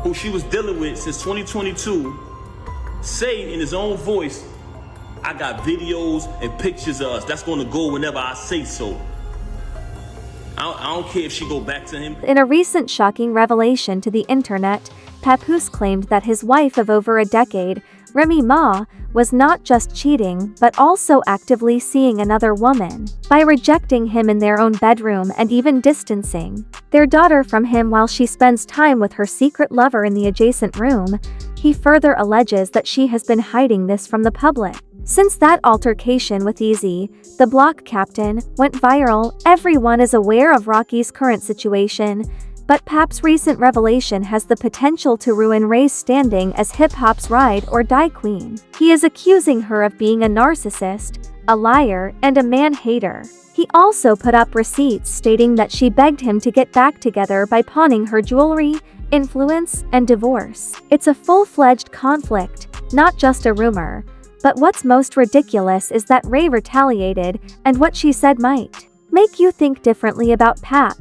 who she was dealing with since 2022, say in his own voice, I got videos and pictures of us. That's gonna go whenever I say so. I don't care if she go back to him. In a recent shocking revelation to the internet, Papoose claimed that his wife of over a decade, Remy Ma, was not just cheating but also actively seeing another woman, by rejecting him in their own bedroom and even distancing their daughter from him while she spends time with her secret lover in the adjacent room. He further alleges that she has been hiding this from the public. Since that altercation with Easy, the block captain, went viral, everyone is aware of Rocky's current situation, but Pap's recent revelation has the potential to ruin Ray's standing as hip-hop's ride or die queen. He is accusing her of being a narcissist, a liar, and a man-hater. He also put up receipts stating that she begged him to get back together by pawning her jewelry, influence, and divorce. It's a full-fledged conflict, not just a rumor. But what's most ridiculous is that Ray retaliated, and what she said might make you think differently about Pap.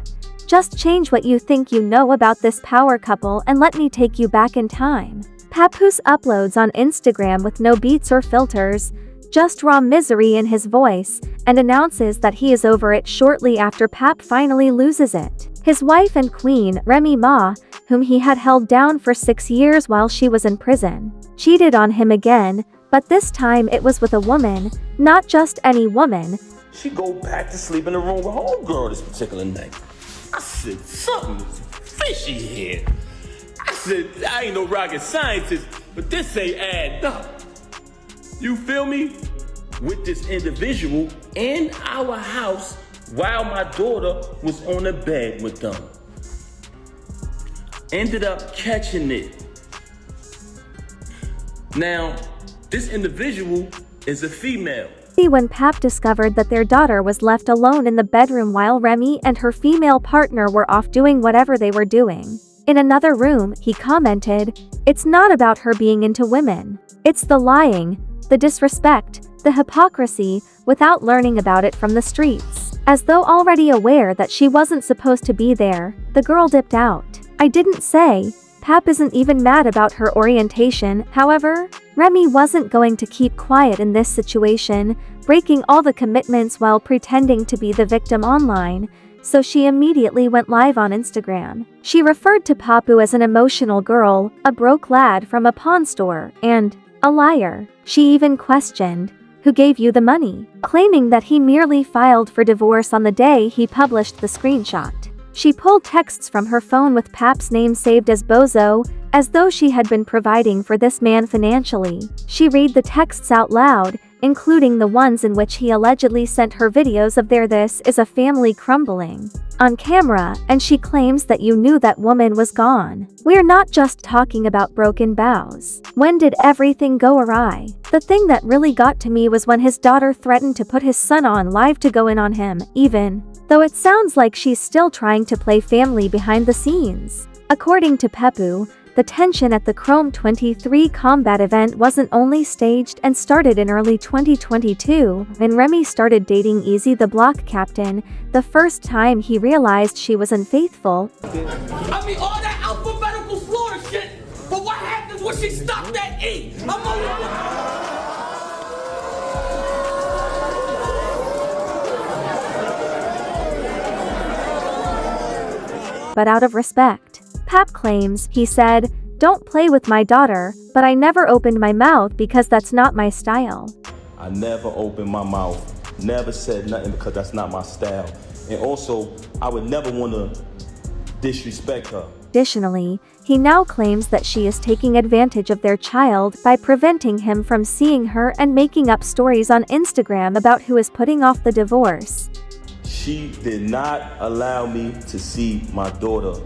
Just change what you think you know about this power couple and let me take you back in time. Papoose uploads on Instagram with no beats or filters, just raw misery in his voice, and announces that he is over it shortly after Pap finally loses it. His wife and queen, Remy Ma, whom he had held down for 6 years while she was in prison, cheated on him again, but this time it was with a woman, not just any woman. She go back to sleep in the room with homegirl this particular night. I said, something's fishy here. I said, I ain't no rocket scientist, but this ain't adding up. You feel me? With this individual in our house while my daughter was on the bed with them. Ended up catching it. Now, this individual is a female. When Pap discovered that their daughter was left alone in the bedroom while Remy and her female partner were off doing whatever they were doing in another room, he commented, "It's not about her being into women. It's the lying, the disrespect, the hypocrisy, without learning about it from the streets." As though already aware that she wasn't supposed to be there, the girl dipped out. "I didn't say." Pap isn't even mad about her orientation, however. Remy wasn't going to keep quiet in this situation, breaking all the commitments while pretending to be the victim online, so she immediately went live on Instagram. She referred to Papu as an emotional girl, a broke lad from a pawn store, and a liar. She even questioned, "Who gave you the money?" claiming that he merely filed for divorce on the day he published the screenshot. She pulled texts from her phone with Pap's name saved as Bozo, as though she had been providing for this man financially. She read the texts out loud, including the ones in which he allegedly sent her videos of their "this is a family" crumbling on camera, and she claims that "you knew that woman was gone. We're not just talking about broken vows. When did everything go awry?" The thing that really got to me was when his daughter threatened to put his son on live to go in on him, even though it sounds like she's still trying to play family behind the scenes. According to Pepu, the tension at the Chrome 23 combat event wasn't only staged and started in early 2022, when Remy started dating Easy the block captain, the first time he realized she was unfaithful. I mean, all that alphabetical slaughter shit, but what happens when she stopped at E? But out of respect, Pap claims, he said, "Don't play with my daughter, but I never opened my mouth because that's not my style." I never opened my mouth, never said nothing because that's not my style. And also, I would never want to disrespect her. Additionally, he now claims that she is taking advantage of their child by preventing him from seeing her and making up stories on Instagram about who is putting off the divorce. She did not allow me to see my daughter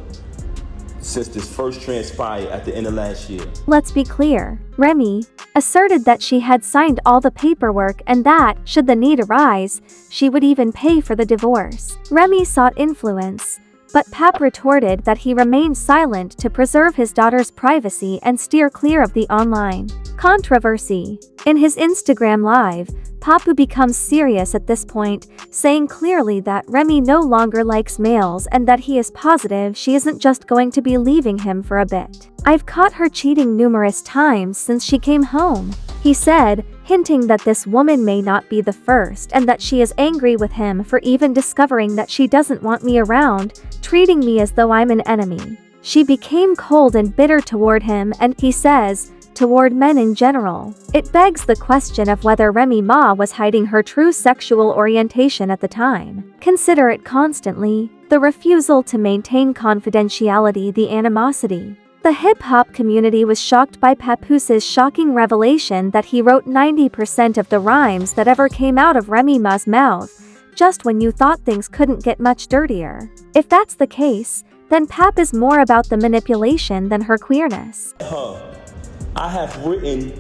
since this first transpired at the end of last year. Let's be clear. Remy asserted that she had signed all the paperwork and that, should the need arise, she would even pay for the divorce. Remy sought influence, but Pap retorted that he remained silent to preserve his daughter's privacy and steer clear of the online controversy. In his Instagram live, Papu becomes serious at this point, saying clearly that Remy no longer likes males and that he is positive she isn't just going to be leaving him for a bit. "I've caught her cheating numerous times since she came home," he said, hinting that this woman may not be the first and that she is angry with him for even discovering that she doesn't want me around, treating me as though I'm an enemy. She became cold and bitter toward him and, he says, toward men in general. It begs the question of whether Remy Ma was hiding her true sexual orientation at the time. Consider it constantly: the refusal to maintain confidentiality, the animosity. The hip-hop community was shocked by Papoose's shocking revelation that he wrote 90% of the rhymes that ever came out of Remy Ma's mouth, just when you thought things couldn't get much dirtier. If that's the case, then Pap is more about the manipulation than her queerness. I have written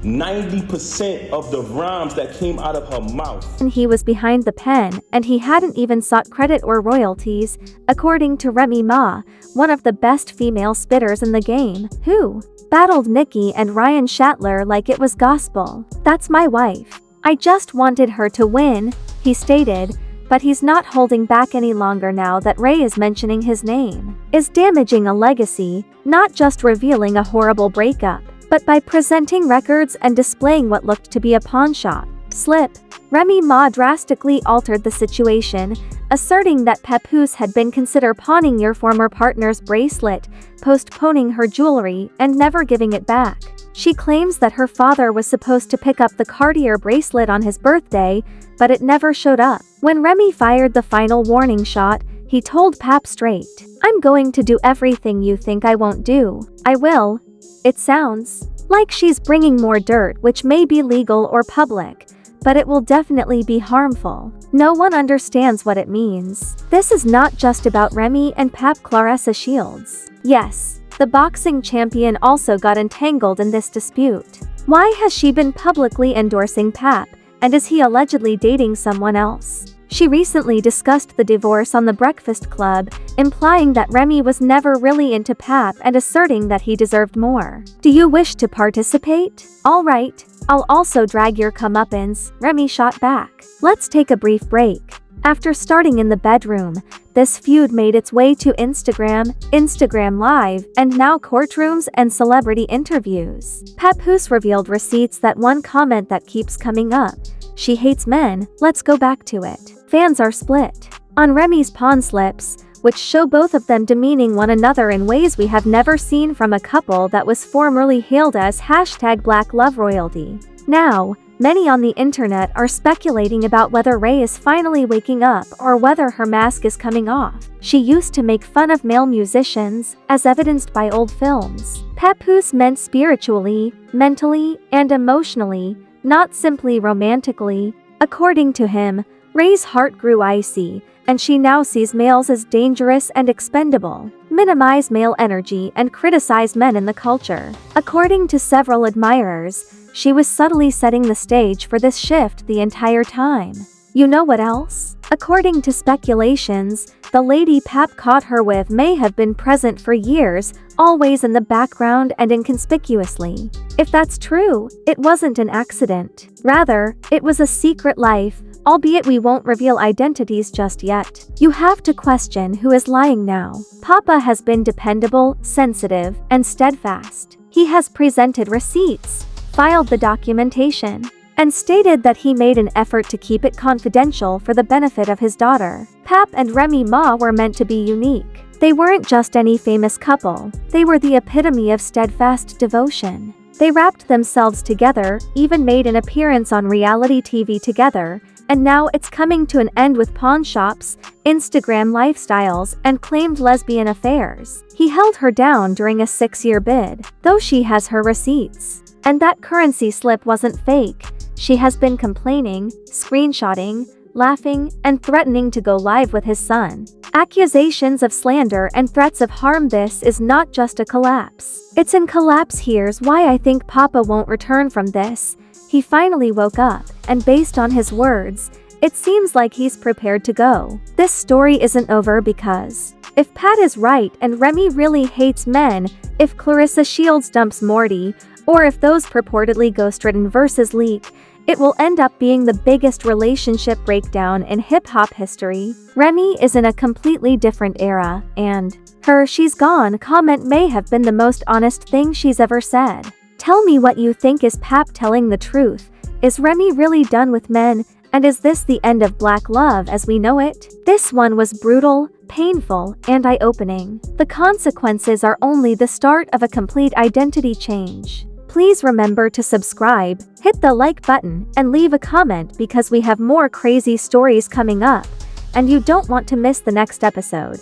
90% of the rhymes that came out of her mouth. And he was behind the pen, and he hadn't even sought credit or royalties, according to Remy Ma, one of the best female spitters in the game, who battled Nicki and Ryan Shatler like it was gospel. "That's my wife. I just wanted her to win," he stated, but he's not holding back any longer now that Ray is mentioning his name. Is damaging a legacy, not just revealing a horrible breakup, but by presenting records and displaying what looked to be a pawnshop slip. Remy Ma drastically altered the situation, asserting that Papoose had been consider pawning your former partner's bracelet, postponing her jewelry, and never giving it back. She claims that her father was supposed to pick up the Cartier bracelet on his birthday, but it never showed up. When Remy fired the final warning shot, he told Pap straight, "I'm going to do everything you think I won't do. I will." It sounds like she's bringing more dirt, which may be legal or public, but it will definitely be harmful. No one understands what it means. This is not just about Remy and Pap. Claressa Shields, yes, the boxing champion, also got entangled in this dispute. Why has she been publicly endorsing Pap, and is he allegedly dating someone else? She recently discussed the divorce on The Breakfast Club, implying that Remy was never really into Pap and asserting that he deserved more. "Do you wish to participate? All right, I'll also drag your comeuppance," Remy shot back. Let's take a brief break. After starting in the bedroom, this feud made its way to Instagram Live, and now courtrooms and celebrity interviews. Papoose revealed receipts that one comment that keeps coming up: "She hates men, let's go back to it." Fans are split on Remy's pawn slips, which show both of them demeaning one another in ways we have never seen from a couple that was formerly hailed as #BlackLoveRoyalty. Now, many on the internet are speculating about whether Ray is finally waking up or whether her mask is coming off. She used to make fun of male musicians, as evidenced by old films. Papoose meant spiritually, mentally, and emotionally, not simply romantically. According to him, Ray's heart grew icy, and she now sees males as dangerous and expendable, minimize male energy, and criticize men in the culture. According to several admirers, she was subtly setting the stage for this shift the entire time. You know what else? According to speculations, the lady Pap caught her with may have been present for years, always in the background and inconspicuously. If that's true, it wasn't an accident. Rather, it was a secret life, albeit we won't reveal identities just yet. You have to question who is lying now. Papa has been dependable, sensitive, and steadfast. He has presented receipts, filed the documentation, and stated that he made an effort to keep it confidential for the benefit of his daughter. Pap and Remy Ma were meant to be unique. They weren't just any famous couple, they were the epitome of steadfast devotion. They wrapped themselves together, even made an appearance on reality TV together, and now it's coming to an end with pawn shops, Instagram lifestyles, and claimed lesbian affairs. He held her down during a 6-year bid, though she has her receipts. And that currency slip wasn't fake. She has been complaining, screenshotting, laughing, and threatening to go live with his son. Accusations of slander and threats of harm. This is not just a collapse. It's in collapse. Here's why I think Papa won't return from this. He finally woke up, and based on his words, it seems like he's prepared to go. This story isn't over because if Pat is right and Remy really hates men, if Claressa Shields dumps Morty, Or if those purportedly ghostwritten verses leak, it will end up being the biggest relationship breakdown in hip-hop history. Remy is in a completely different era, and her "she's gone" comment may have been the most honest thing she's ever said. Tell me what you think. Is Pap telling the truth? Is Remy really done with men? And is this the end of black love as we know it? This one was brutal, painful, and eye-opening. The consequences are only the start of a complete identity change. Please remember to subscribe, hit the like button, and leave a comment because we have more crazy stories coming up, and you don't want to miss the next episode.